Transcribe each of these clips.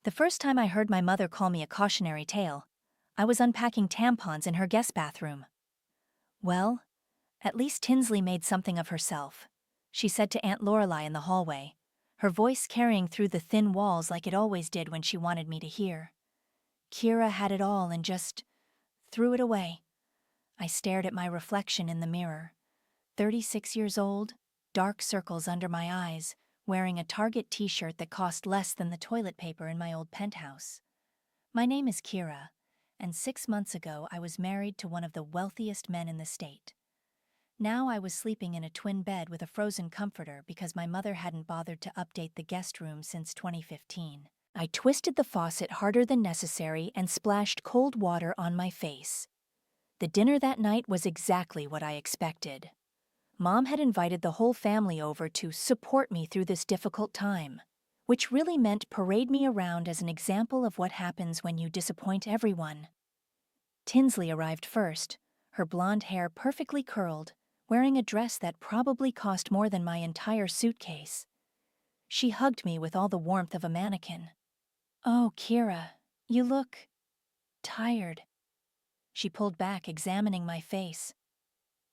The first time I heard my mother call me a cautionary tale, I was unpacking tampons in her guest bathroom. Well, at least Tinsley made something of herself, she said to Aunt Lorelei in the hallway, her voice carrying through the thin walls like it always did when she wanted me to hear. Kira had it all and just threw it away. I stared at my reflection in the mirror. 36 years old, dark circles under my eyes, wearing a Target t-shirt that cost less than the toilet paper in my old penthouse. My name is Kira, and 6 months ago I was married to one of the wealthiest men in the state. Now I was sleeping in a twin bed with a frozen comforter because my mother hadn't bothered to update the guest room since 2015. I twisted the faucet harder than necessary and splashed cold water on my face. The dinner that night was exactly what I expected. Mom had invited the whole family over to support me through this difficult time, which really meant parade me around as an example of what happens when you disappoint everyone. Tinsley arrived first, her blonde hair perfectly curled, wearing a dress that probably cost more than my entire suitcase. She hugged me with all the warmth of a mannequin. "Oh, Kira, you look tired." She pulled back, examining my face.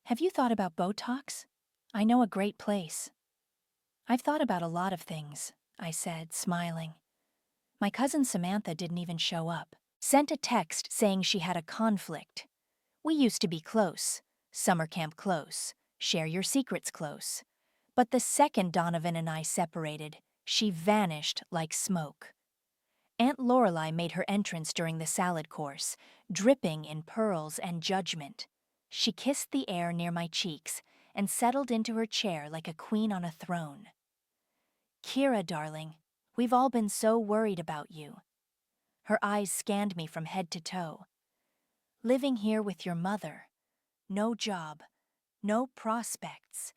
"Have you thought about Botox? I know a great place." "I've thought about a lot of things," I said, smiling. My cousin Samantha didn't even show up. Sent a text saying she had a conflict. We used to be close, summer camp close, share your secrets close. But the second Donovan and I separated, she vanished like smoke. Aunt Lorelei made her entrance during the salad course, dripping in pearls and judgment. She kissed the air near my cheeks and settled into her chair like a queen on a throne. "Kira, darling, we've all been so worried about you." Her eyes scanned me from head to toe. "Living here with your mother. No job. No prospects.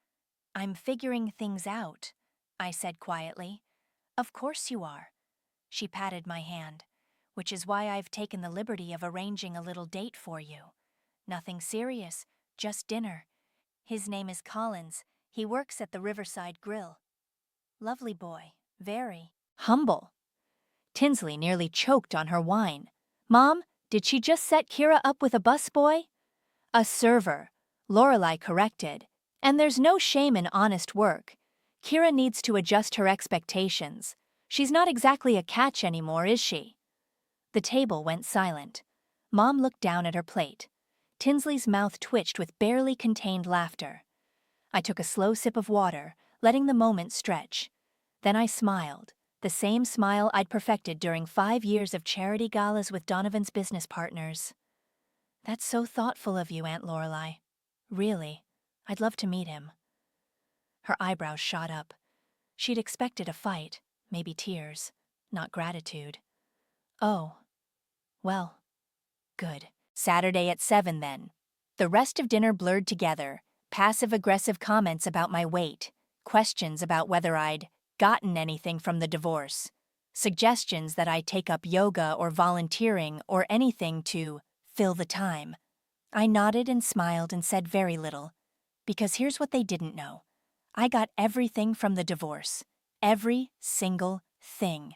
I'm figuring things out," I said quietly. "Of course you are." She patted my hand, "which is why I've taken the liberty of arranging a little date for you. Nothing serious, just dinner. His name is Collins. He works at the Riverside Grill. Lovely boy, very humble." Tinsley nearly choked on her wine. "Mom, did she just set Kira up with a busboy?" "A server," Lorelei corrected. "And there's no shame in honest work. Kira needs to adjust her expectations. She's not exactly a catch anymore, is she?" The table went silent. Mom looked down at her plate. Tinsley's mouth twitched with barely contained laughter. I took a slow sip of water, letting the moment stretch. Then I smiled, the same smile I'd perfected during 5 years of charity galas with Donovan's business partners. "That's so thoughtful of you, Aunt Lorelei. Really, I'd love to meet him." Her eyebrows shot up. She'd expected a fight, maybe tears, not gratitude. "Oh, well, good." Saturday at 7 then. The rest of dinner blurred together, passive-aggressive comments about my weight, questions about whether I'd gotten anything from the divorce, suggestions that I take up yoga or volunteering or anything to fill the time. I nodded and smiled and said very little, because here's what they didn't know. I got everything from the divorce. Every single thing.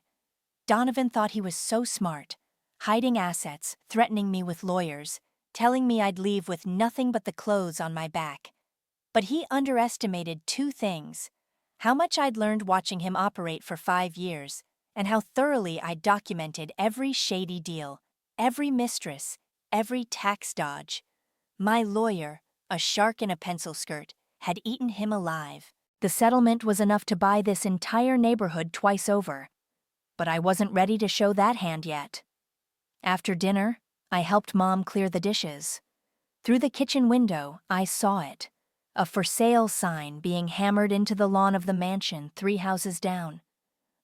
Donovan thought he was so smart, hiding assets, threatening me with lawyers, telling me I'd leave with nothing but the clothes on my back. But he underestimated 2 things: how much I'd learned watching him operate for 5 years, and how thoroughly I'd documented every shady deal, every mistress, every tax dodge. My lawyer, a shark in a pencil skirt, had eaten him alive. The settlement was enough to buy this entire neighborhood twice over. But I wasn't ready to show that hand yet. After dinner, I helped Mom clear the dishes. Through the kitchen window, I saw it. A for sale sign being hammered into the lawn of the mansion 3 houses down.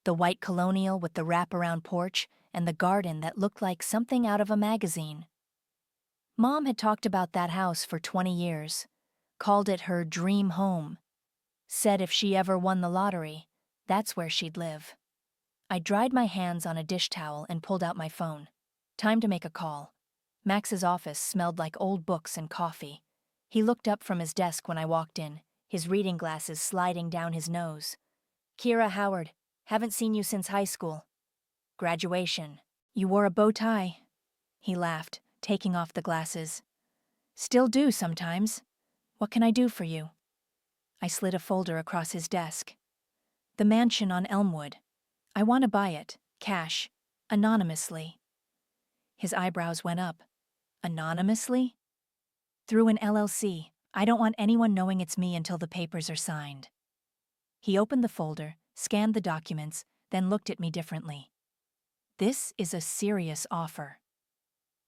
The white colonial with the wraparound porch and the garden that looked like something out of a magazine. Mom had talked about that house for 20 years, called it her dream home. Said if she ever won the lottery, that's where she'd live. I dried my hands on a dish towel and pulled out my phone. Time to make a call. Max's office smelled like old books and coffee. He looked up from his desk when I walked in, his reading glasses sliding down his nose. "Kira Howard, haven't seen you since high school." Graduation. You wore a bow tie. He laughed, taking off the glasses. Still do sometimes. What can I do for you? I slid a folder across his desk. The mansion on Elmwood. I want to buy it, cash, anonymously. His eyebrows went up. Anonymously? Through an LLC. I don't want anyone knowing it's me until the papers are signed. He opened the folder, scanned the documents, then looked at me differently. This is a serious offer.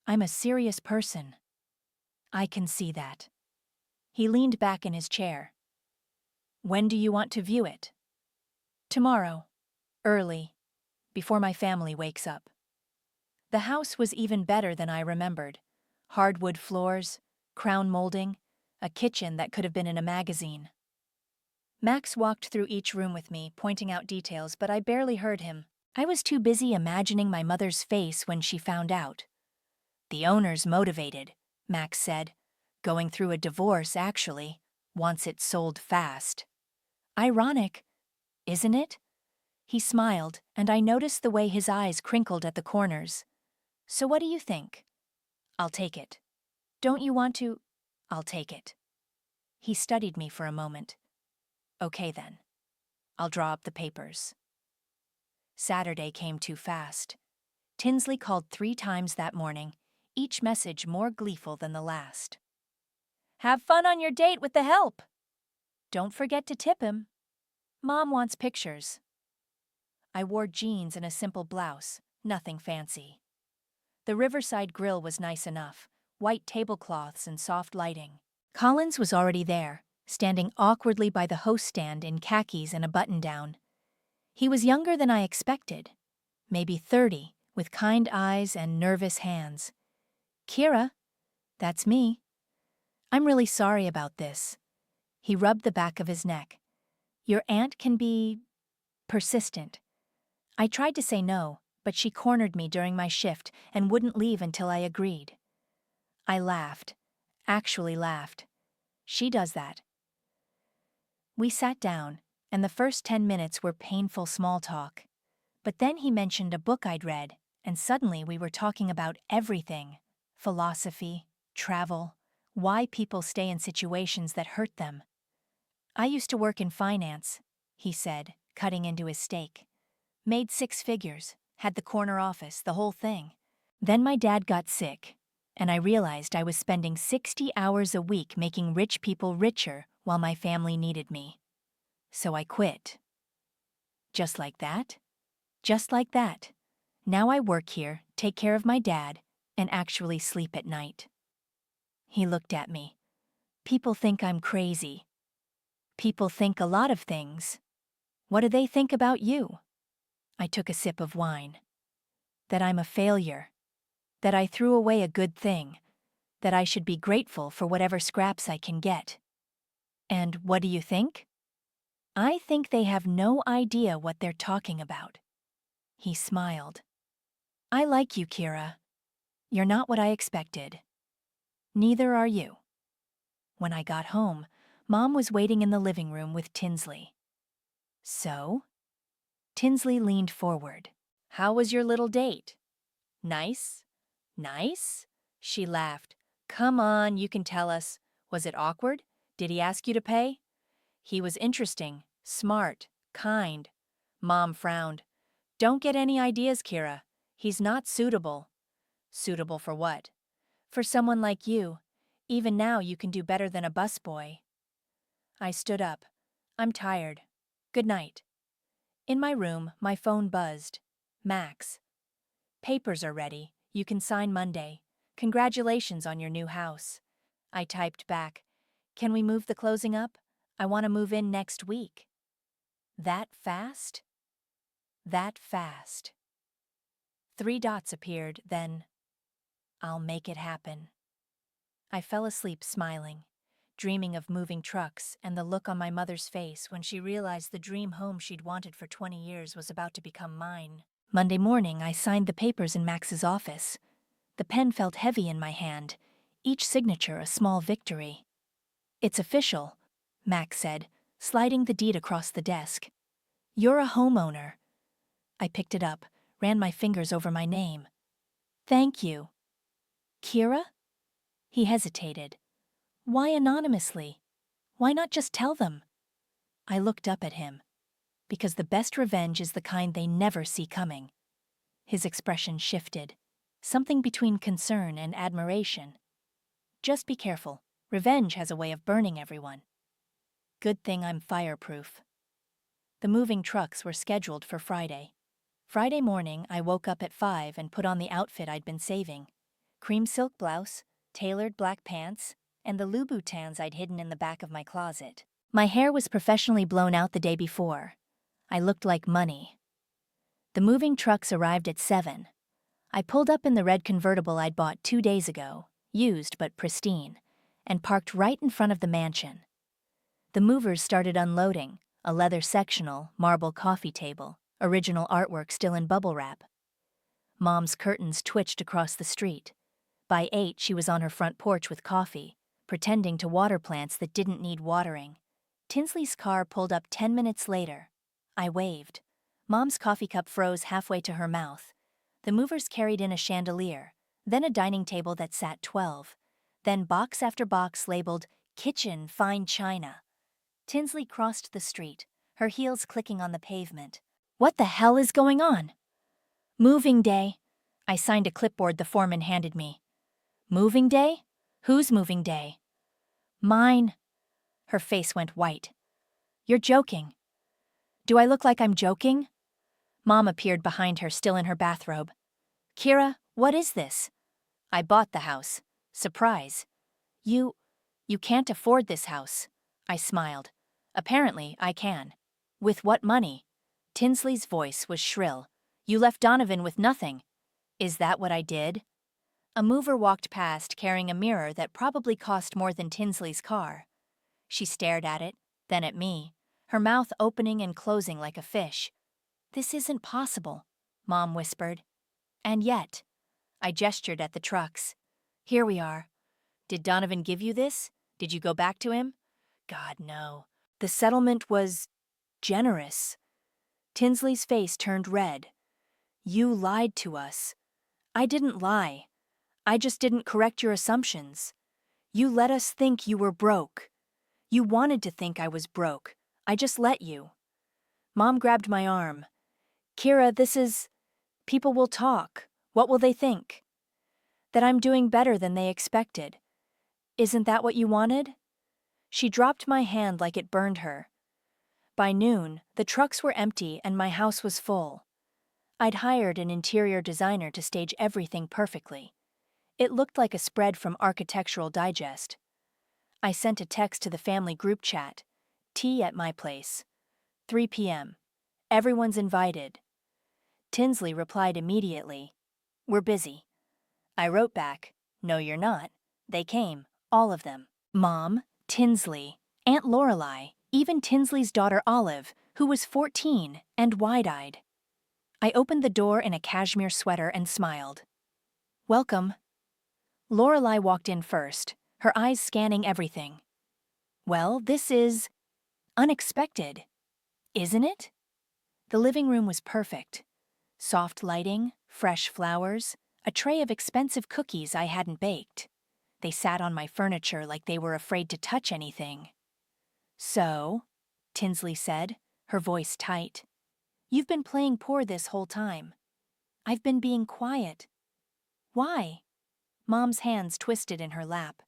I'm a serious person. I can see that. He leaned back in his chair. When do you want to view it? Tomorrow. Early. Before my family wakes up. The house was even better than I remembered. Hardwood floors, crown molding, a kitchen that could have been in a magazine. Max walked through each room with me, pointing out details, but I barely heard him. I was too busy imagining my mother's face when she found out. The owner's motivated, Max said. Going through a divorce, actually. Wants it sold fast. Ironic, isn't it? He smiled, and I noticed the way his eyes crinkled at the corners. So what do you think? I'll take it. Don't you want to? I'll take it. He studied me for a moment. Okay then. I'll draw up the papers. Saturday came too fast. Tinsley called 3 times that morning, each message more gleeful than the last. Have fun on your date with the help. Don't forget to tip him. Mom wants pictures. I wore jeans and a simple blouse, nothing fancy. The Riverside Grill was nice enough, white tablecloths and soft lighting. Collins was already there, standing awkwardly by the host stand in khakis and a button-down. He was younger than I expected, maybe 30, with kind eyes and nervous hands. Kira, that's me. I'm really sorry about this. He rubbed the back of his neck. Your aunt can be persistent. I tried to say no, but she cornered me during my shift and wouldn't leave until I agreed. I laughed, actually laughed. She does that. We sat down, and the first 10 minutes were painful small talk. But then he mentioned a book I'd read, and suddenly we were talking about everything: philosophy, travel, why people stay in situations that hurt them. I used to work in finance, he said, cutting into his steak. Made 6 figures, had the corner office, the whole thing. Then my dad got sick, and I realized I was spending 60 hours a week making rich people richer while my family needed me. So I quit. Just like that? Just like that. Now I work here, take care of my dad, and actually sleep at night. He looked at me. People think I'm crazy. People think a lot of things. What do they think about you? I took a sip of wine. That I'm a failure. That I threw away a good thing. That I should be grateful for whatever scraps I can get. And what do you think? I think they have no idea what they're talking about. He smiled. I like you, Kira. You're not what I expected. Neither are you. When I got home, Mom was waiting in the living room with Tinsley. So? Tinsley leaned forward. How was your little date? Nice? Nice? She laughed. Come on, you can tell us. Was it awkward? Did he ask you to pay? He was interesting, smart, kind. Mom frowned. Don't get any ideas, Kira. He's not suitable. Suitable for what? For someone like you. Even now you can do better than a busboy. I stood up. I'm tired. Good night. In my room, my phone buzzed. Max. Papers are ready. You can sign Monday. Congratulations on your new house. I typed back. Can we move the closing up? I want to move in next week. That fast? That fast. 3 dots appeared, then, I'll make it happen. I fell asleep smiling, dreaming of moving trucks and the look on my mother's face when she realized the dream home she'd wanted for 20 years was about to become mine. Monday morning, I signed the papers in Max's office. The pen felt heavy in my hand, each signature a small victory. It's official, Max said, sliding the deed across the desk. You're a homeowner. I picked it up, ran my fingers over my name. Thank you. Kira? He hesitated. Why anonymously? Why not just tell them? I looked up at him. Because the best revenge is the kind they never see coming. His expression shifted, something between concern and admiration. Just be careful. Revenge has a way of burning everyone. Good thing I'm fireproof. The moving trucks were scheduled for Friday. Friday morning, I woke up at 5 and put on the outfit I'd been saving. Cream silk blouse, tailored black pants, and the Louboutins I'd hidden in the back of my closet. My hair was professionally blown out the day before. I looked like money. The moving trucks arrived at 7. I pulled up in the red convertible I'd bought 2 days ago, used but pristine, and parked right in front of the mansion. The movers started unloading, a leather sectional, marble coffee table, original artwork still in bubble wrap. Mom's curtains twitched across the street. By 8, she was on her front porch with coffee, pretending to water plants that didn't need watering. Tinsley's car pulled up 10 minutes later. I waved. Mom's coffee cup froze halfway to her mouth. The movers carried in a chandelier, then a dining table that sat 12, then box after box labeled Kitchen Fine China. Tinsley crossed the street, her heels clicking on the pavement. What the hell is going on? Moving day. I signed a clipboard the foreman handed me. Moving day? Whose moving day? Mine. Her face went white. You're joking. Do I look like I'm joking? Mom appeared behind her, still in her bathrobe. Kira, what is this? I bought the house. Surprise. You can't afford this house. I smiled. Apparently, I can. With what money? Tinsley's voice was shrill. You left Donovan with nothing. Is that what I did? A mover walked past carrying a mirror that probably cost more than Tinsley's car. She stared at it, then at me, her mouth opening and closing like a fish. This isn't possible, Mom whispered. And yet, I gestured at the trucks. Here we are. Did Donovan give you this? Did you go back to him? God, no. The settlement was generous. Tinsley's face turned red. You lied to us. I didn't lie. I just didn't correct your assumptions. You let us think you were broke. You wanted to think I was broke. I just let you. Mom grabbed my arm. Kira, people will talk. What will they think? That I'm doing better than they expected. Isn't that what you wanted? She dropped my hand like it burned her. By noon, the trucks were empty and my house was full. I'd hired an interior designer to stage everything perfectly. It looked like a spread from Architectural Digest. I sent a text to the family group chat. Tea at my place. 3 p.m. Everyone's invited. Tinsley replied immediately. We're busy. I wrote back, no you're not. They came, all of them. Mom, Tinsley, Aunt Lorelei, even Tinsley's daughter Olive, who was 14 and wide-eyed. I opened the door in a cashmere sweater and smiled. Welcome. Lorelei walked in first, her eyes scanning everything. Well, this is unexpected, isn't it? The living room was perfect. Soft lighting, fresh flowers, a tray of expensive cookies I hadn't baked. They sat on my furniture like they were afraid to touch anything. So, Tinsley said, her voice tight, you've been playing poor this whole time. I've been being quiet. Why? Mom's hands twisted in her lap.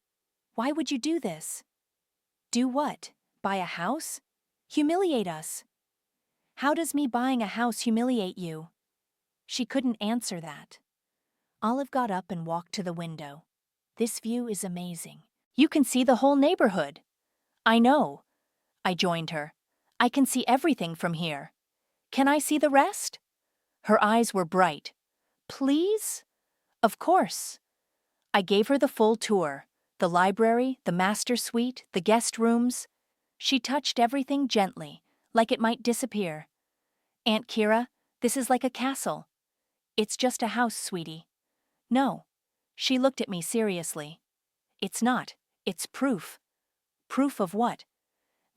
Why would you do this? Do what? Buy a house? Humiliate us. How does me buying a house humiliate you? She couldn't answer that. Olive got up and walked to the window. This view is amazing. You can see the whole neighborhood. I know. I joined her. I can see everything from here. Can I see the rest? Her eyes were bright. Please? Of course. I gave her the full tour. The library, the master suite, the guest rooms. She touched everything gently, like it might disappear. Aunt Kira, this is like a castle. It's just a house, sweetie. No. She looked at me seriously. It's not. It's proof. Proof of what?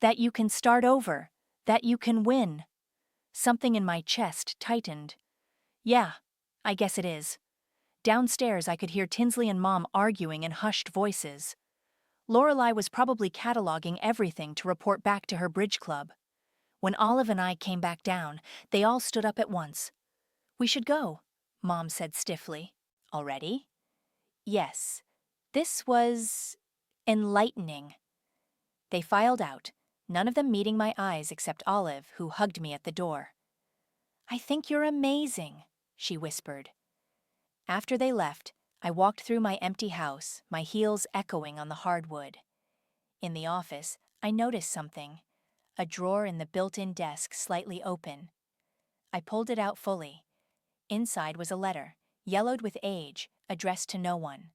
That you can start over. That you can win. Something in my chest tightened. Yeah, I guess it is. Downstairs, I could hear Tinsley and Mom arguing in hushed voices. Lorelai was probably cataloging everything to report back to her bridge club. When Olive and I came back down, they all stood up at once. We should go, Mom said stiffly. Already? Yes. This was enlightening. They filed out, none of them meeting my eyes except Olive, who hugged me at the door. I think you're amazing, she whispered. After they left, I walked through my empty house, my heels echoing on the hardwood. In the office, I noticed something. A drawer in the built-in desk slightly open. I pulled it out fully. Inside was a letter, yellowed with age, addressed to no one.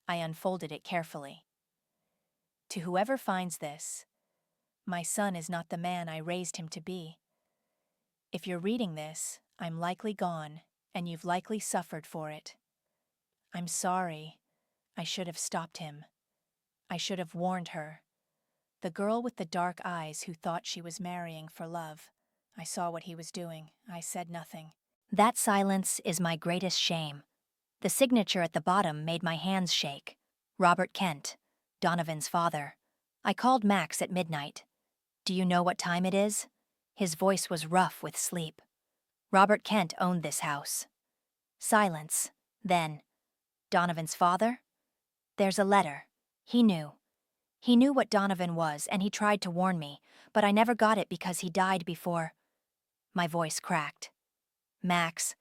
I unfolded it carefully. To whoever finds this, my son is not the man I raised him to be. If you're reading this, I'm likely gone, and you've likely suffered for it. I'm sorry. I should have stopped him. I should have warned her. The girl with the dark eyes who thought she was marrying for love. I saw what he was doing. I said nothing. That silence is my greatest shame. The signature at the bottom made my hands shake. Robert Kent, Donovan's father. I called Max at midnight. Do you know what time it is? His voice was rough with sleep. Robert Kent owned this house. Silence. Then, Donovan's father? There's a letter. He knew. He knew what Donovan was, and he tried to warn me, but I never got it because he died before. My voice cracked. Max,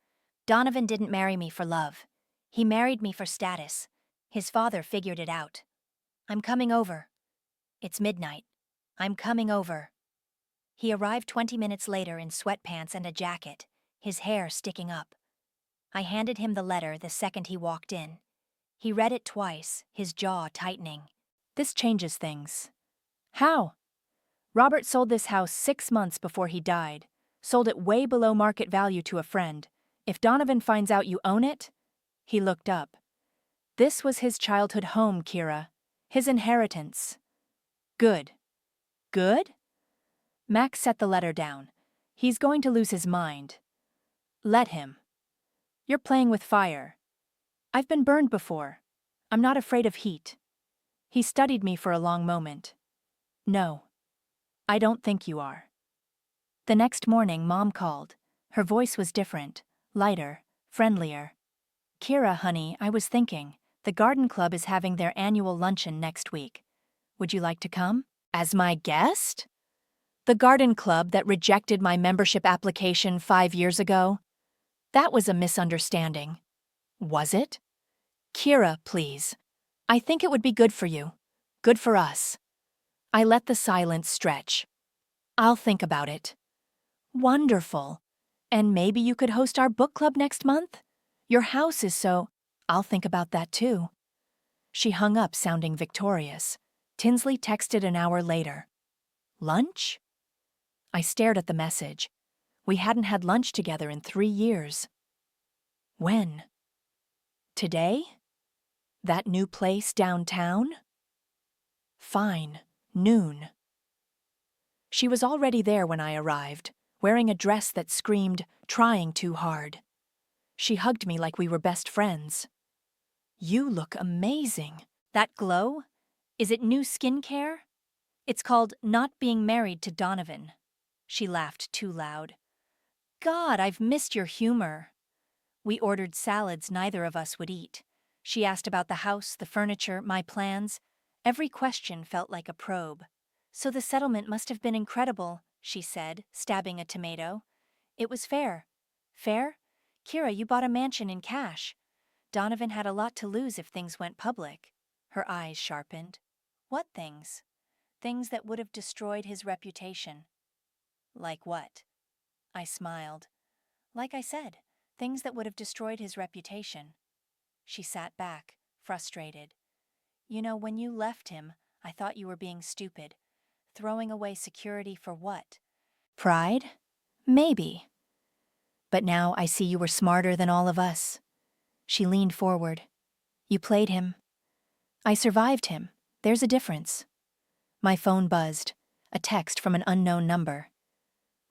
Donovan didn't marry me for love. He married me for status. His father figured it out. I'm coming over. It's midnight. I'm coming over. He arrived 20 minutes later in sweatpants and a jacket, his hair sticking up. I handed him the letter the second he walked in. He read it twice, his jaw tightening. This changes things. How? Robert sold this house 6 months before he died. Sold it way below market value to a friend. If Donovan finds out you own it... He looked up. This was his childhood home, Kira. His inheritance. Good. Good? Max set the letter down. He's going to lose his mind. Let him. You're playing with fire. I've been burned before. I'm not afraid of heat. He studied me for a long moment. No. I don't think you are. The next morning, Mom called. Her voice was different, lighter, friendlier. Kira, honey, I was thinking, the garden club is having their annual luncheon next week. Would you like to come? As my guest? The garden club that rejected my membership application 5 years ago? That was a misunderstanding. Was it? Kira, please. I think it would be good for you. Good for us. I let the silence stretch. I'll think about it. Wonderful. And maybe you could host our book club next month? Your house is so... I'll think about that too. She hung up sounding victorious. Tinsley texted an hour later. Lunch? I stared at the message. We hadn't had lunch together in 3 years. When? Today? That new place downtown? Fine. Noon. She was already there when I arrived, wearing a dress that screamed, trying too hard. She hugged me like we were best friends. You look amazing. That glow? Is it new skincare? It's called Not Being Married to Donovan. She laughed too loud. God, I've missed your humor. We ordered salads neither of us would eat. She asked about the house, the furniture, my plans. Every question felt like a probe. So the settlement must have been incredible, she said, stabbing a tomato. It was fair. Fair? Kira, you bought a mansion in cash. Donovan had a lot to lose if things went public. Her eyes sharpened. What things? Things that would have destroyed his reputation. Like what? I smiled. Like I said, things that would have destroyed his reputation. She sat back, frustrated. You know, when you left him, I thought you were being stupid. Throwing away security for what? Pride? Maybe. But now I see you were smarter than all of us. She leaned forward. You played him. I survived him. There's a difference. My phone buzzed. A text from an unknown number.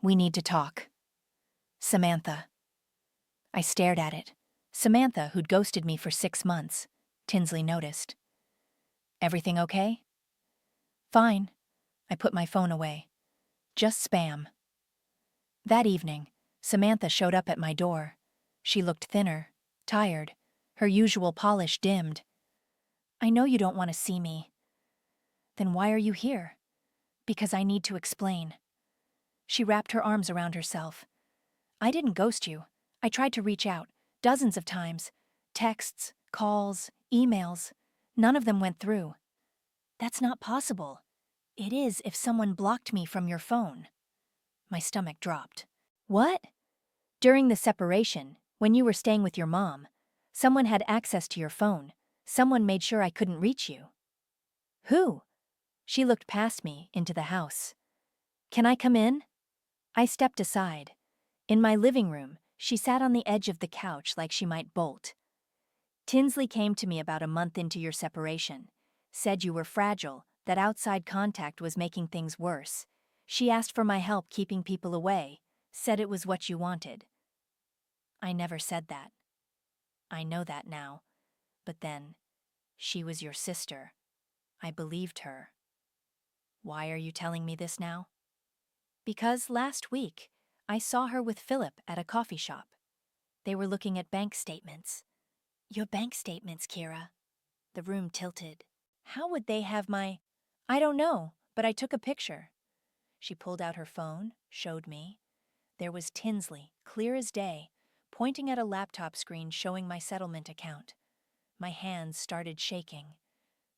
We need to talk. Samantha. I stared at it. Samantha, who'd ghosted me for 6 months. Tinsley noticed. Everything okay? Fine. I put my phone away. Just spam. That evening, Samantha showed up at my door. She looked thinner, tired, her usual polish dimmed. I know you don't want to see me. Then why are you here? Because I need to explain. She wrapped her arms around herself. I didn't ghost you. I tried to reach out, dozens of times. Texts, calls, emails. None of them went through. That's not possible. It is if someone blocked me from your phone. My stomach dropped. What? During the separation, when you were staying with your mom, someone had access to your phone. Someone made sure I couldn't reach you. Who? She looked past me, into the house. Can I come in? I stepped aside. In my living room, she sat on the edge of the couch like she might bolt. Tinsley came to me about a month into your separation. Said you were fragile, that outside contact was making things worse. She asked for my help keeping people away, said it was what you wanted. I never said that. I know that now. But then, she was your sister. I believed her. Why are you telling me this now? Because last week, I saw her with Philip at a coffee shop. They were looking at bank statements. Your bank statements, Kira. The room tilted. How would they have my... I don't know, but I took a picture. She pulled out her phone, showed me. There was Tinsley, clear as day, pointing at a laptop screen showing my settlement account. My hands started shaking.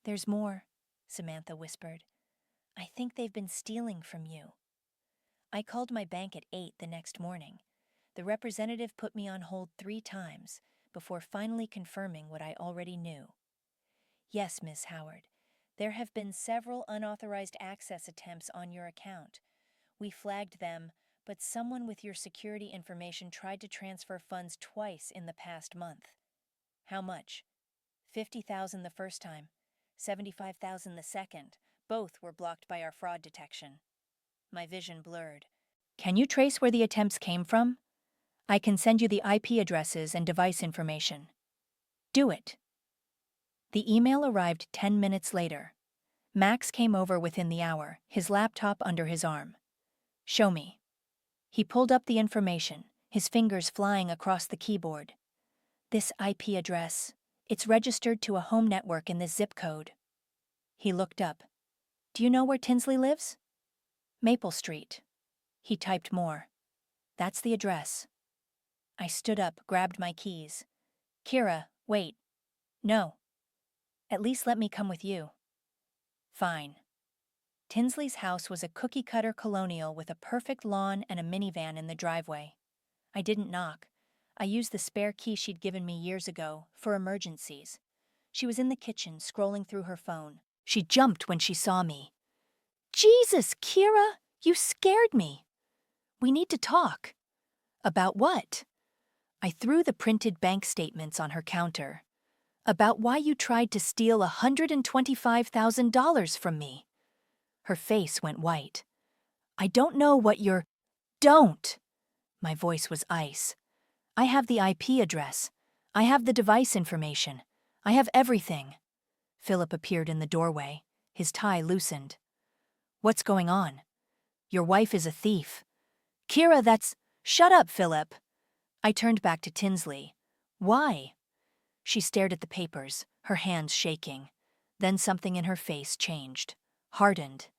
There's more, Samantha whispered. I think they've been stealing from you. I called my bank at 8 the next morning. The representative put me on hold 3 times before finally confirming what I already knew. Yes, Miss Howard, there have been several unauthorized access attempts on your account. We flagged them, but someone with your security information tried to transfer funds twice in the past month. How much? $50,000 the first time, $75,000 the second. Both were blocked by our fraud detection. My vision blurred. Can you trace where the attempts came from? I can send you the IP addresses and device information. Do it. The email arrived 10 minutes later. Max came over within the hour, his laptop under his arm. Show me. He pulled up the information, his fingers flying across the keyboard. This IP address, it's registered to a home network in this zip code. He looked up. Do you know where Tinsley lives? Maple Street. He typed more. That's the address. I stood up, grabbed my keys. Kira, wait. No. At least let me come with you. Fine. Tinsley's house was a cookie-cutter colonial with a perfect lawn and a minivan in the driveway. I didn't knock. I used the spare key she'd given me years ago, for emergencies. She was in the kitchen, scrolling through her phone. She jumped when she saw me. Jesus, Kira, you scared me. We need to talk. About what? I threw the printed bank statements on her counter. About why you tried to steal $125,000 from me. Her face went white. I don't know what you're... Don't! My voice was ice. I have the IP address. I have the device information. I have everything. Philip appeared in the doorway. His tie loosened. What's going on? Your wife is a thief. Kira, that's... Shut up, Philip. I turned back to Tinsley. Why? She stared at the papers, her hands shaking. Then something in her face changed, hardened.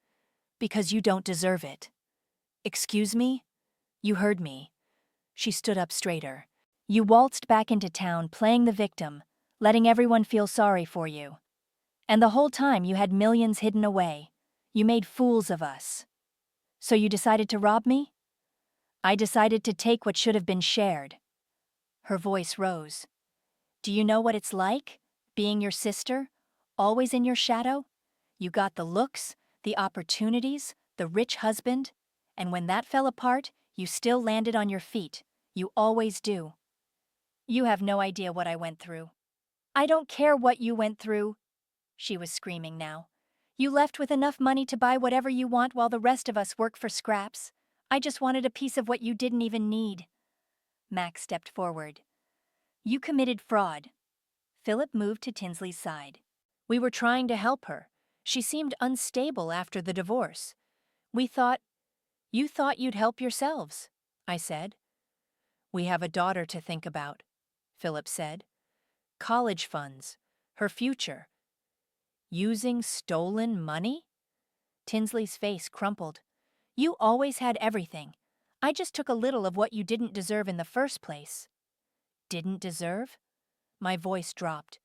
Because you don't deserve it. Excuse me? You heard me. She stood up straighter. You waltzed back into town playing the victim, letting everyone feel sorry for you. And the whole time you had millions hidden away. You made fools of us. So you decided to rob me? I decided to take what should have been shared. Her voice rose. Do you know what it's like, being your sister, always in your shadow? You got the looks, the opportunities, the rich husband, and when that fell apart, you still landed on your feet. You always do. You have no idea what I went through. I don't care what you went through. She was screaming now. You left with enough money to buy whatever you want while the rest of us work for scraps. I just wanted a piece of what you didn't even need. Max stepped forward. You committed fraud. Philip moved to Tinsley's side. We were trying to help her. She seemed unstable after the divorce. You thought you'd help yourselves, I said. We have a daughter to think about, Philip said. College funds, her future. Using stolen money? Tinsley's face crumpled. You always had everything. I just took a little of what you didn't deserve in the first place. Didn't deserve? My voice dropped.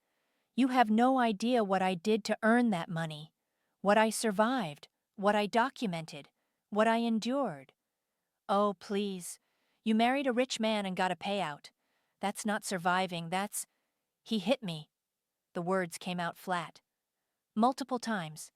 You have no idea what I did to earn that money. What I survived, what I documented, what I endured. Oh, please. You married a rich man and got a payout. That's not surviving, that's… He hit me. The words came out flat. Multiple times.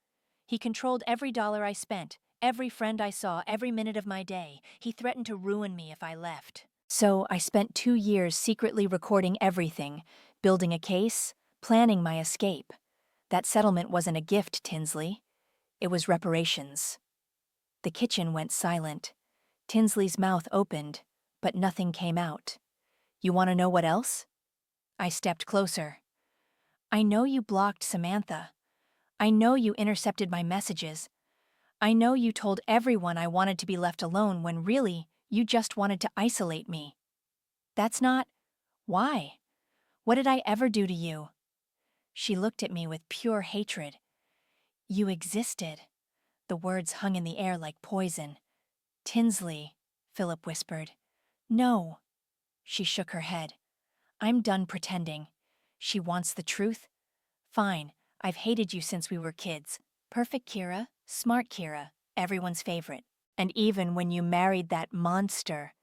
He controlled every dollar I spent, every friend I saw, every minute of my day. He threatened to ruin me if I left. So I spent 2 years secretly recording everything, building a case, planning my escape. That settlement wasn't a gift, Tinsley. It was reparations. The kitchen went silent. Tinsley's mouth opened, but nothing came out. You want to know what else? I stepped closer. I know you blocked Samantha. I know you intercepted my messages. I know you told everyone I wanted to be left alone when really you just wanted to isolate me. That's not… Why? What did I ever do to you? She looked at me with pure hatred. You existed. The words hung in the air like poison. Tinsley, Philip whispered. No. She shook her head. I'm done pretending. She wants the truth? Fine, I've hated you since we were kids. Perfect Kira, smart Kira, everyone's favorite. And even when you married that monster,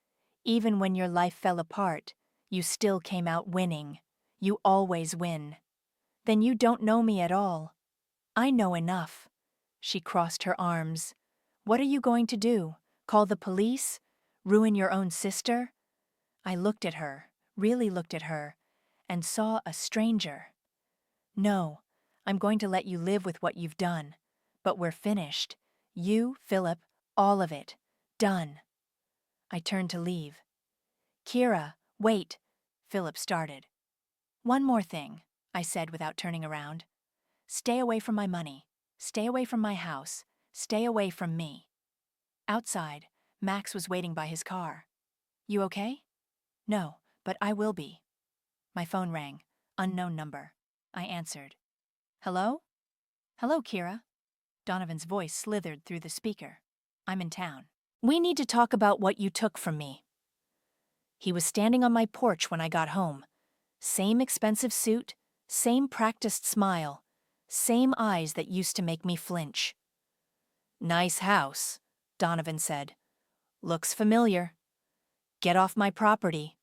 even when your life fell apart, you still came out winning. You always win. Then you don't know me at all. I know enough. She crossed her arms. What are you going to do? Call the police? Ruin your own sister? I looked at her, really looked at her, and saw a stranger. No, I'm going to let you live with what you've done. But we're finished. You, Philip, all of it. Done. I turned to leave. Kira, wait, Philip started. One more thing, I said without turning around. Stay away from my money. Stay away from my house. Stay away from me. Outside, Max was waiting by his car. You okay? No, but I will be. My phone rang. Unknown number. I answered. Hello? Hello, Kira. Donovan's voice slithered through the speaker. I'm in town. We need to talk about what you took from me. He was standing on my porch when I got home. Same expensive suit, same practiced smile, same eyes that used to make me flinch. Nice house, Donovan said. Looks familiar. Get off my property.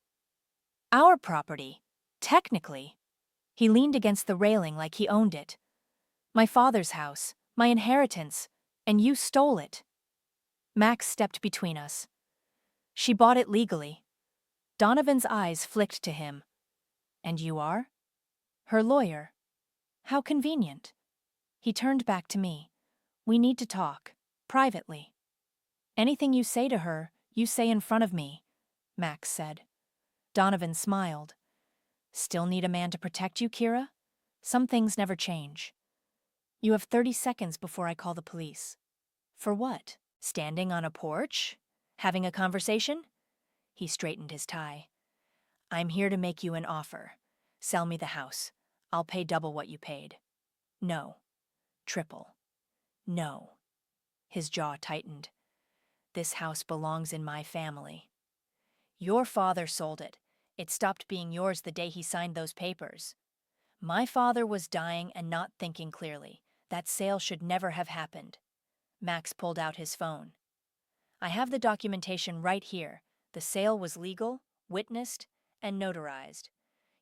Our property, technically. He leaned against the railing like he owned it. My father's house, my inheritance, and you stole it. Max stepped between us. She bought it legally. Donovan's eyes flicked to him. And you are? Her lawyer. How convenient. He turned back to me. We need to talk, privately. Anything you say to her, you say in front of me, Max said. Donovan smiled. Still need a man to protect you, Kira? Some things never change. You have 30 seconds before I call the police. For what? Standing on a porch? Having a conversation? He straightened his tie. I'm here to make you an offer. Sell me the house. I'll pay double what you paid. No. Triple. No. His jaw tightened. This house belongs in my family. Your father sold it. It stopped being yours the day he signed those papers. My father was dying and not thinking clearly. That sale should never have happened. Max pulled out his phone. I have the documentation right here. The sale was legal, witnessed, and notarized.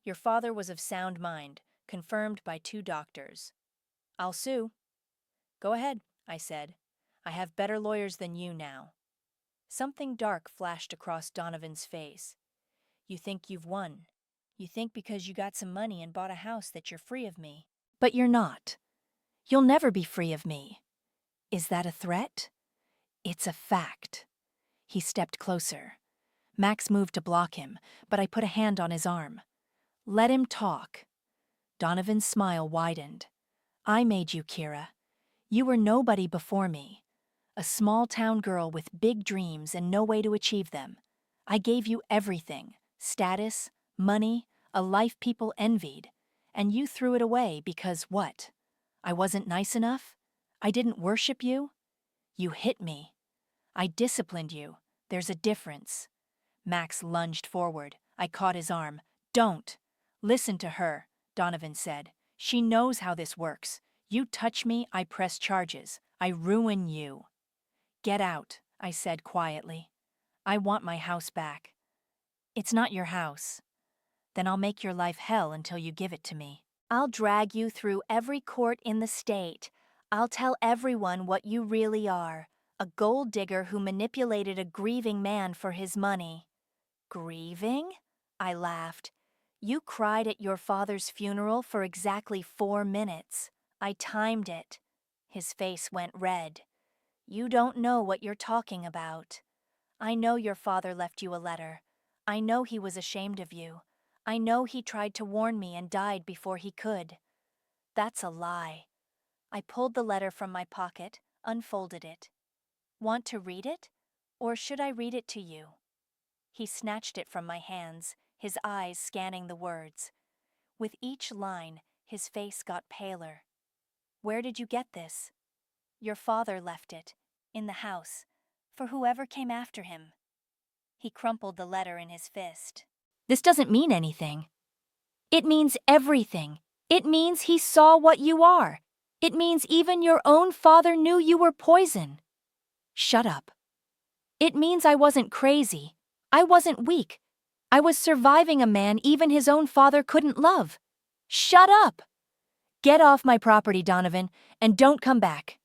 Your father was of sound mind, confirmed by 2 doctors. I'll sue. Go ahead, I said. I have better lawyers than you now. Something dark flashed across Donovan's face. You think you've won. You think because you got some money and bought a house that you're free of me. But you're not. You'll never be free of me. Is that a threat? It's a fact. He stepped closer. Max moved to block him, but I put a hand on his arm. Let him talk. Donovan's smile widened. I made you, Kira. You were nobody before me. A small-town girl with big dreams and no way to achieve them. I gave you everything: status, money, a life people envied. And you threw it away because what? I wasn't nice enough? I didn't worship you? You hit me. I disciplined you. There's a difference. Max lunged forward. I caught his arm. Don't. Listen to her, Donovan said. She knows how this works. You touch me, I press charges. I ruin you. Get out, I said quietly. I want my house back. It's not your house. Then I'll make your life hell until you give it to me. I'll drag you through every court in the state. I'll tell everyone what you really are. A gold digger who manipulated a grieving man for his money. Grieving? I laughed. You cried at your father's funeral for exactly 4 minutes. I timed it. His face went red. You don't know what you're talking about. I know your father left you a letter. I know he was ashamed of you. I know he tried to warn me and died before he could. That's a lie. I pulled the letter from my pocket, unfolded it. Want to read it? Or should I read it to you? He snatched it from my hands, his eyes scanning the words. With each line, his face got paler. Where did you get this? Your father left it, in the house, for whoever came after him. He crumpled the letter in his fist. This doesn't mean anything. It means everything. It means he saw what you are. It means even your own father knew you were poison. Shut up. It means I wasn't crazy. I wasn't weak. I was surviving a man even his own father couldn't love. Shut up! Get off my property, Donovan, and don't come back.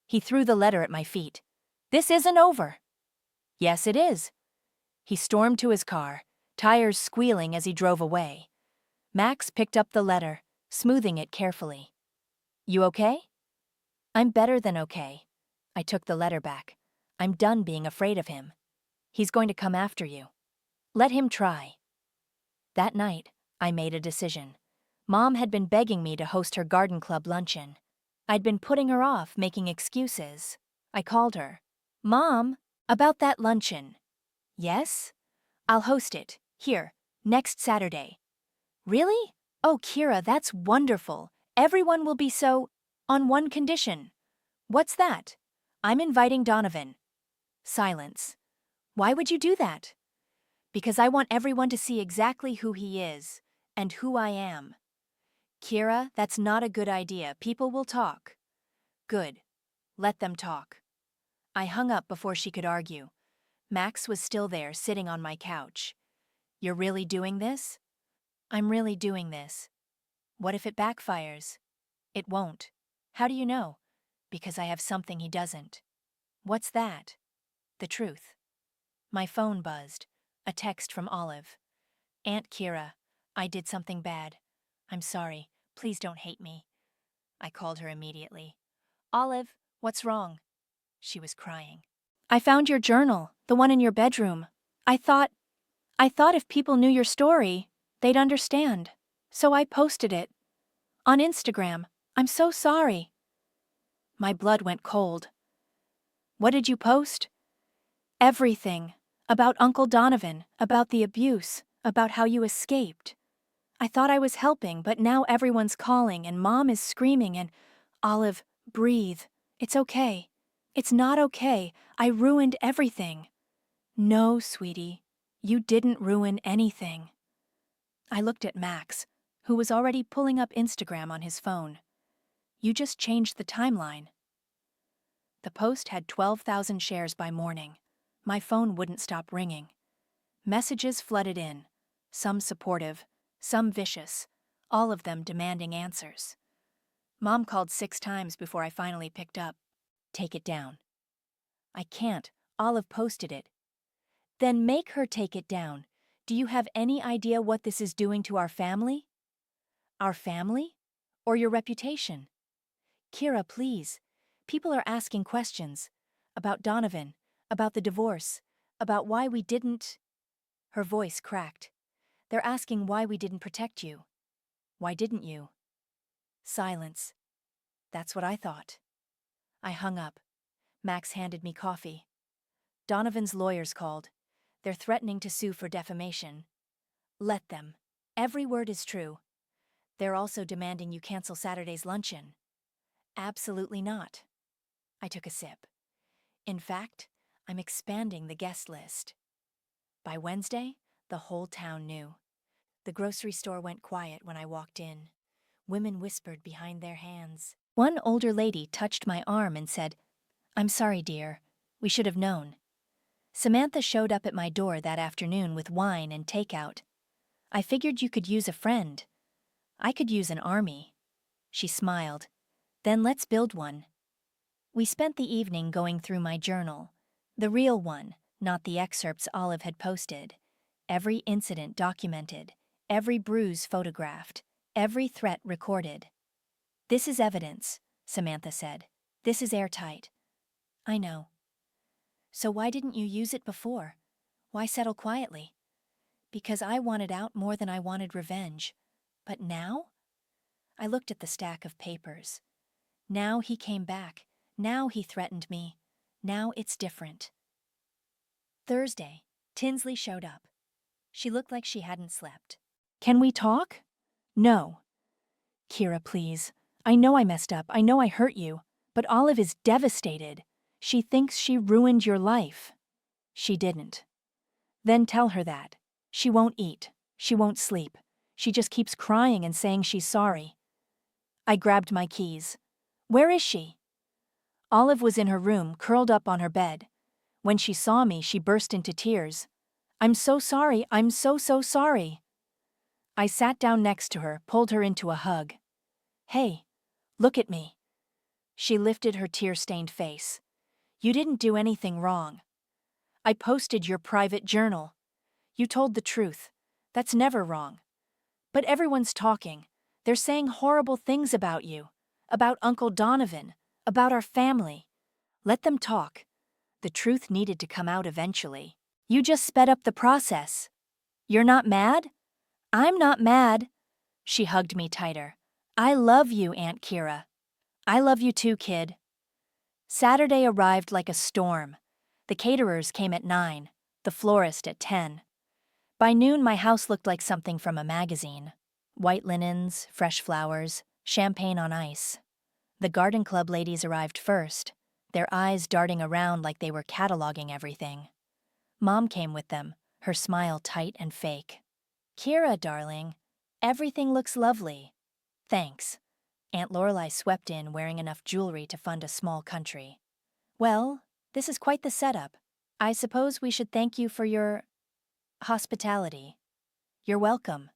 He threw the letter at my feet. This isn't over. Yes, it is. He stormed to his car, tires squealing as he drove away. Max picked up the letter, smoothing it carefully. You okay? I'm better than okay. I took the letter back. I'm done being afraid of him. He's going to come after you. Let him try. That night, I made a decision. Mom had been begging me to host her garden club luncheon. I'd been putting her off, making excuses. I called her. Mom, about that luncheon. Yes? I'll host it, here, next Saturday. Really? Oh, Kira, that's wonderful. Everyone will be so... on one condition. What's that? I'm inviting Donovan. Silence. Why would you do that? Because I want everyone to see exactly who he is, and who I am. Kira, that's not a good idea. People will talk. Good. Let them talk. I hung up before she could argue. Max was still there, sitting on my couch. You're really doing this? I'm really doing this. What if it backfires? It won't. How do you know? Because I have something he doesn't. What's that? The truth. My phone buzzed. A text from Olive. Aunt Kira, I did something bad. I'm sorry. Please don't hate me. I called her immediately. Olive, what's wrong? She was crying. I found your journal, the one in your bedroom. I thought if people knew your story, they'd understand. So I posted it. On Instagram. I'm so sorry. My blood went cold. What did you post? Everything. About Uncle Donovan, about the abuse, about how you escaped. I thought I was helping, but now everyone's calling and Mom is screaming and... Olive, breathe. It's okay. It's not okay. I ruined everything. No, sweetie. You didn't ruin anything. I looked at Max, who was already pulling up Instagram on his phone. You just changed the timeline. The post had 12,000 shares by morning. My phone wouldn't stop ringing. Messages flooded in, some supportive, some vicious, all of them demanding answers. Mom called 6 times before I finally picked up. Take it down. I can't. Olive posted it. Then make her take it down. Do you have any idea what this is doing to our family? Our family? Or your reputation? Kira, please. People are asking questions. About Donovan, about the divorce, about why we didn't... Her voice cracked. "They're asking why we didn't protect you. Why didn't you?" Silence. That's what I thought. I hung up. Max handed me coffee. "Donovan's lawyers called. They're threatening to sue for defamation." "Let them. Every word is true. They're also demanding you cancel Saturday's luncheon." "Absolutely not." I took a sip. "In fact, I'm expanding the guest list." By Wednesday, the whole town knew. The grocery store went quiet when I walked in. Women whispered behind their hands. One older lady touched my arm and said, "I'm sorry, dear. We should have known." Samantha showed up at my door that afternoon with wine and takeout. "I figured you could use a friend. I could use an army." She smiled. "Then let's build one." We spent the evening going through my journal. The real one, not the excerpts Olive had posted. Every incident documented, every bruise photographed, every threat recorded. "This is evidence," Samantha said. "This is airtight." "I know." "So why didn't you use it before? Why settle quietly?" "Because I wanted out more than I wanted revenge. But now?" I looked at the stack of papers. Now he came back. Now he threatened me. Now it's different. Thursday, Tinsley showed up. She looked like she hadn't slept. "Can we talk?" "No." "Kira, please. I know I messed up. I know I hurt you. But Olive is devastated. She thinks she ruined your life." "She didn't." "Then tell her that. She won't eat. She won't sleep. She just keeps crying and saying she's sorry." I grabbed my keys. "Where is she?" Olive was in her room, curled up on her bed. When she saw me, she burst into tears. "I'm so sorry. I'm so sorry." I sat down next to her, pulled her into a hug. "Hey, look at me." She lifted her tear-stained face. "You didn't do anything wrong. I posted your private journal. You told the truth. That's never wrong. But everyone's talking. They're saying horrible things about you, about Uncle Donovan, about our family. Let them talk. The truth needed to come out eventually. You just sped up the process. You're not mad?" "I'm not mad." She hugged me tighter. "I love you, Aunt Kira." "I love you too, kid." Saturday arrived like a storm. The caterers came at 9, the florist at 10. By noon, my house looked like something from a magazine. White linens, fresh flowers, champagne on ice. The garden club ladies arrived first, their eyes darting around like they were cataloging everything. Mom came with them, her smile tight and fake. "Kira, darling, everything looks lovely." "Thanks." Aunt Lorelei swept in wearing enough jewelry to fund a small country. "Well, this is quite the setup. I suppose we should thank you for your hospitality." "You're welcome."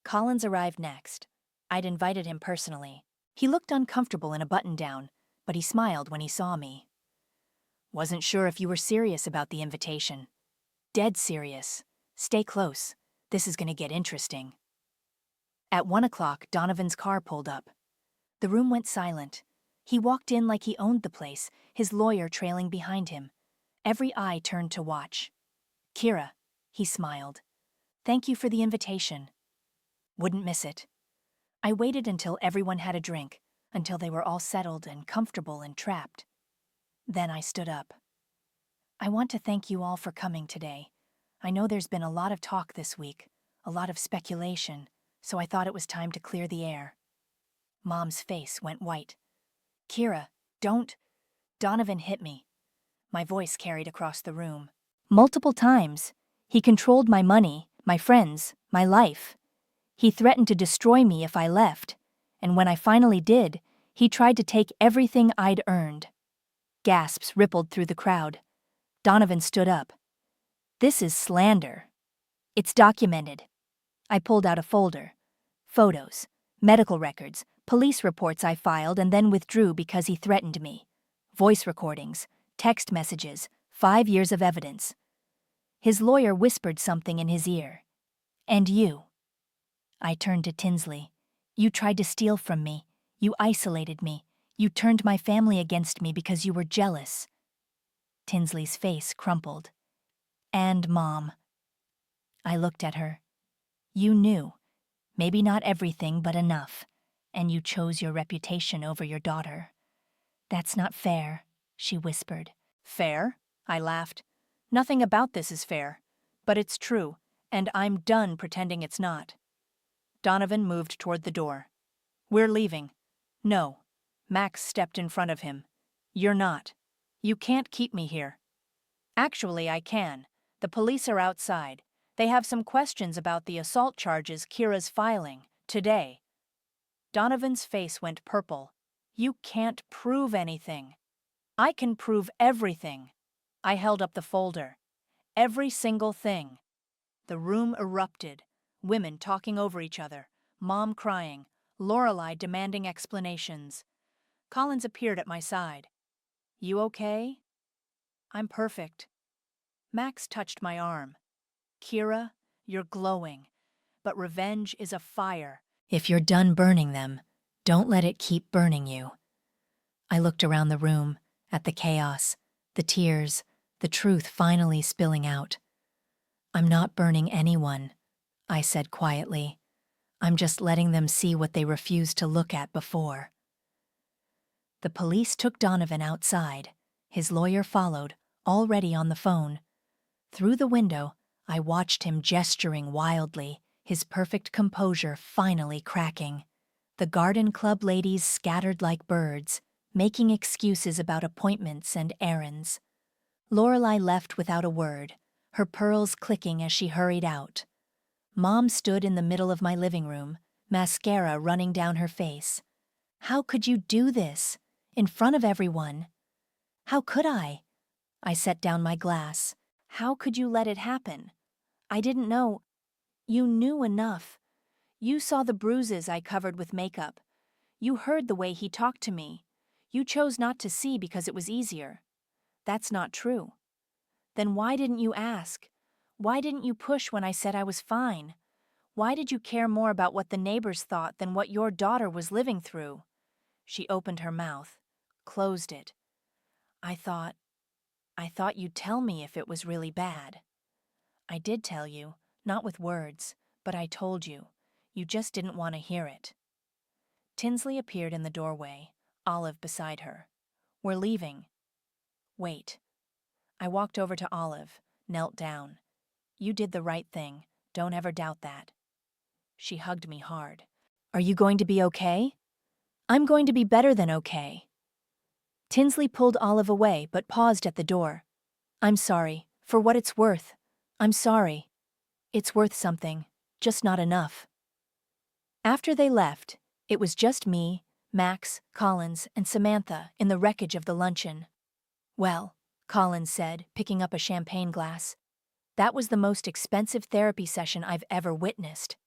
Collins arrived next. I'd invited him personally. He looked uncomfortable in a button-down, but he smiled when he saw me. "Wasn't sure if you were serious about the invitation." "Dead serious. Stay close. This is gonna get interesting." At 1 o'clock, Donovan's car pulled up. The room went silent. He walked in like he owned the place, his lawyer trailing behind him. Every eye turned to watch. "Kira," he smiled. "Thank you for the invitation." "Wouldn't miss it." I waited until everyone had a drink, until they were all settled and comfortable and trapped. Then I stood up. "I want to thank you all for coming today. I know there's been a lot of talk this week, a lot of speculation, so I thought it was time to clear the air." Mom's face went white. "Kira, don't." Donovan hit me. My voice carried across the room. Multiple times. He controlled my money, my friends, my life. He threatened to destroy me if I left, and when I finally did, he tried to take everything I'd earned. Gasps rippled through the crowd. Donovan stood up. "This is slander. It's documented." I pulled out a folder. Photos, medical records, police reports I filed and then withdrew because he threatened me. Voice recordings, text messages, 5 years of evidence. His lawyer whispered something in his ear. "And you?" I turned to Tinsley. "You tried to steal from me. You isolated me. You turned my family against me because you were jealous." Tinsley's face crumpled. "And Mom." I looked at her. You knew. Maybe not everything, but enough. And you chose your reputation over your daughter. That's not fair, she whispered. Fair? I laughed. Nothing about this is fair. But it's true, and I'm done pretending it's not. Donovan moved toward the door. We're leaving. No. Max stepped in front of him. You're not. You can't keep me here. Actually, I can. The police are outside. They have some questions about the assault charges Kira's filing, today. Donovan's face went purple. You can't prove anything. I can prove everything. I held up the folder. Every single thing. The room erupted. Women talking over each other. Mom crying. Lorelai demanding explanations. Collins appeared at my side. You okay? I'm perfect. Max touched my arm. Kira, you're glowing. But revenge is a fire. If you're done burning them, don't let it keep burning you. I looked around the room, at the chaos, the tears, the truth finally spilling out. I'm not burning anyone, I said quietly. I'm just letting them see what they refused to look at before. The police took Donovan outside. His lawyer followed, already on the phone. Through the window, I watched him gesturing wildly, his perfect composure finally cracking. The garden club ladies scattered like birds, making excuses about appointments and errands. Lorelai left without a word, her pearls clicking as she hurried out. Mom stood in the middle of my living room, mascara running down her face. How could you do this? In front of everyone? How could I? I set down my glass. How could you let it happen? I didn't know. You knew enough. You saw the bruises I covered with makeup. You heard the way he talked to me. You chose not to see because it was easier. That's not true. Then why didn't you ask? Why didn't you push when I said I was fine? Why did you care more about what the neighbors thought than what your daughter was living through? She opened her mouth, closed it. I thought you'd tell me if it was really bad. I did tell you, not with words, but I told you. You just didn't want to hear it. Tinsley appeared in the doorway, Olive beside her. We're leaving. Wait. I walked over to Olive, knelt down. You did the right thing. Don't ever doubt that. She hugged me hard. Are you going to be okay? I'm going to be better than okay. Tinsley pulled Olive away but paused at the door. I'm sorry, for what it's worth. I'm sorry. It's worth something, just not enough. After they left, it was just me, Max, Collins, and Samantha in the wreckage of the luncheon. Well, Collins said, picking up a champagne glass, that was the most expensive therapy session I've ever witnessed.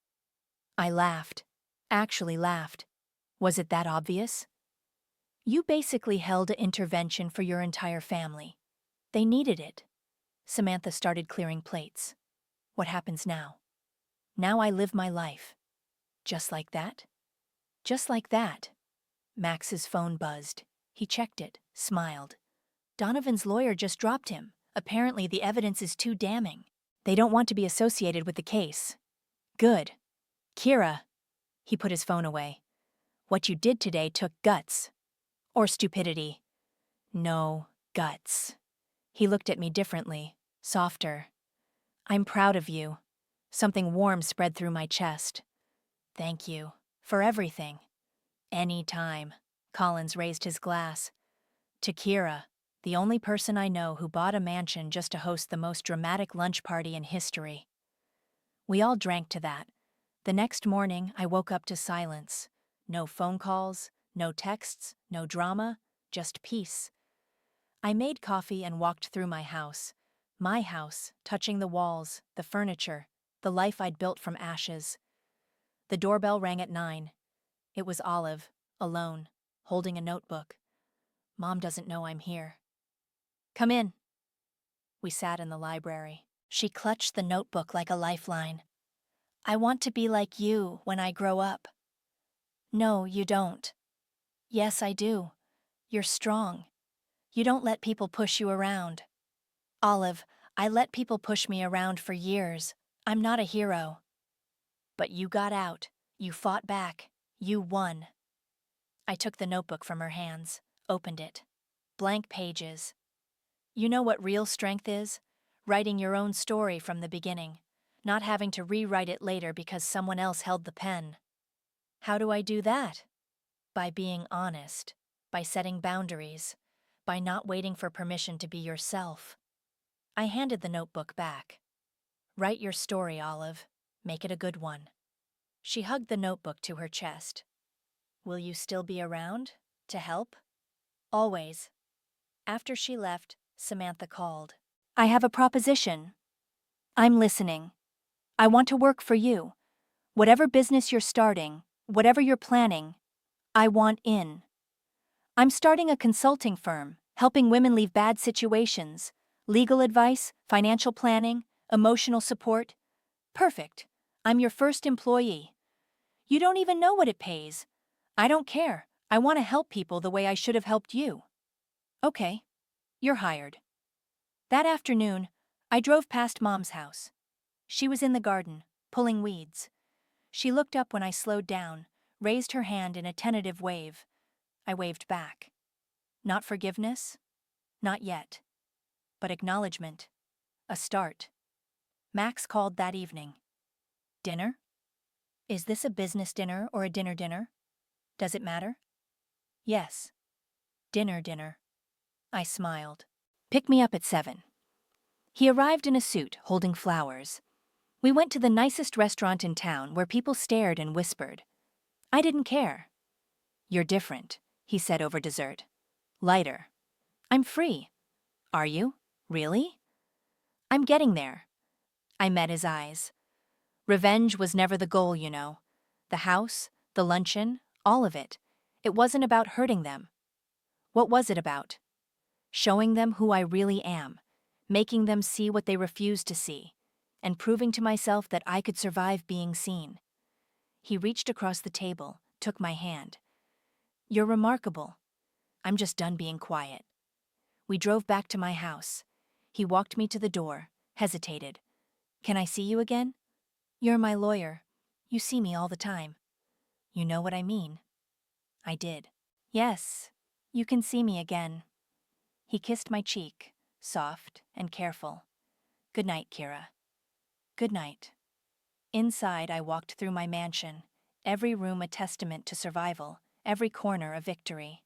I laughed. Actually laughed. Was it that obvious? You basically held an intervention for your entire family. They needed it. Samantha started clearing plates. What happens now? Now I live my life. Just like that? Just like that. Max's phone buzzed. He checked it, smiled. Donovan's lawyer just dropped him. Apparently the evidence is too damning. They don't want to be associated with the case. Good. Kira. He put his phone away. What you did today took guts. Or stupidity. No, guts. He looked at me differently, softer. I'm proud of you. Something warm spread through my chest. Thank you. For everything. Any time. Collins raised his glass. To Kira, the only person I know who bought a mansion just to host the most dramatic lunch party in history. We all drank to that. The next morning, I woke up to silence. No phone calls, no texts, no drama, just peace. I made coffee and walked through my house, touching the walls, the furniture, the life I'd built from ashes. The doorbell rang at 9. It was Olive, alone, holding a notebook. Mom doesn't know I'm here. Come in. We sat in the library. She clutched the notebook like a lifeline. I want to be like you when I grow up. No, you don't. Yes, I do. You're strong. You don't let people push you around. Olive, I let people push me around for years. I'm not a hero. But you got out. You fought back. You won. I took the notebook from her hands, opened it. Blank pages. You know what real strength is? Writing your own story from the beginning, not having to rewrite it later because someone else held the pen. How do I do that? By being honest, by setting boundaries, by not waiting for permission to be yourself. I handed the notebook back. Write your story, Olive. Make it a good one. She hugged the notebook to her chest. Will you still be around? To help? Always. After she left, Samantha called. I have a proposition. I'm listening. I want to work for you. Whatever business you're starting, whatever you're planning, I want in. I'm starting a consulting firm, helping women leave bad situations. Legal advice, financial planning, emotional support. Perfect. I'm your first employee. You don't even know what it pays. I don't care. I want to help people the way I should have helped you. Okay. You're hired. That afternoon, I drove past Mom's house. She was in the garden, pulling weeds. She looked up when I slowed down, raised her hand in a tentative wave. I waved back. Not forgiveness? Not yet. But acknowledgement. A start. Max called that evening. Dinner? Is this a business dinner or a dinner? Does it matter? Yes. Dinner. I smiled. Pick me up at 7. He arrived in a suit, holding flowers. We went to the nicest restaurant in town where people stared and whispered. I didn't care. You're different, he said over dessert. Lighter. I'm free. Are you? Really? I'm getting there. I met his eyes. Revenge was never the goal, you know. The house, the luncheon, all of it. It wasn't about hurting them. What was it about? Showing them who I really am, making them see what they refused to see, and proving to myself that I could survive being seen. He reached across the table, took my hand. You're remarkable. I'm just done being quiet. We drove back to my house. He walked me to the door, hesitated. Can I see you again? You're my lawyer. You see me all the time. You know what I mean. I did. Yes, you can see me again. He kissed my cheek, soft and careful. Good night, Kira. Good night. Inside, I walked through my mansion, every room a testament to survival, every corner a victory.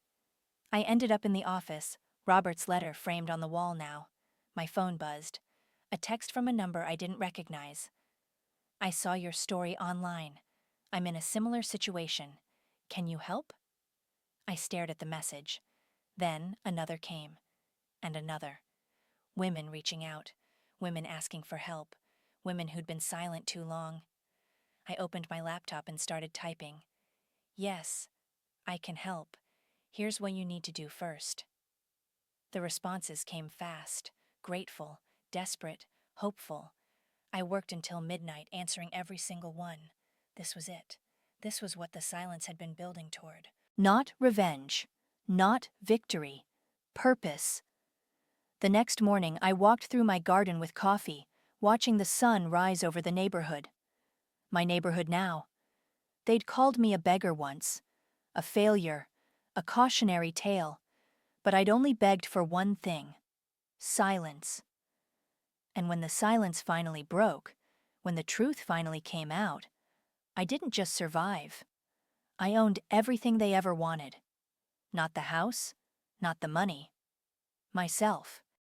I ended up in the office, Robert's letter framed on the wall now. My phone buzzed. A text from a number I didn't recognize. I saw your story online. I'm in a similar situation. Can you help? I stared at the message. Then another came. And another. Women reaching out. Women asking for help. Women who'd been silent too long. I opened my laptop and started typing. Yes, I can help. Here's what you need to do first. The responses came fast, grateful, desperate, hopeful. I worked until midnight answering every single one. This was it. This was what the silence had been building toward. Not revenge. Not victory. Purpose. The next morning, I walked through my garden with coffee, watching the sun rise over the neighborhood. My neighborhood now. They'd called me a beggar once, a failure, a cautionary tale, but I'd only begged for one thing: silence. And when the silence finally broke, when the truth finally came out, I didn't just survive. I owned everything they ever wanted. Not the house, not the money. Myself.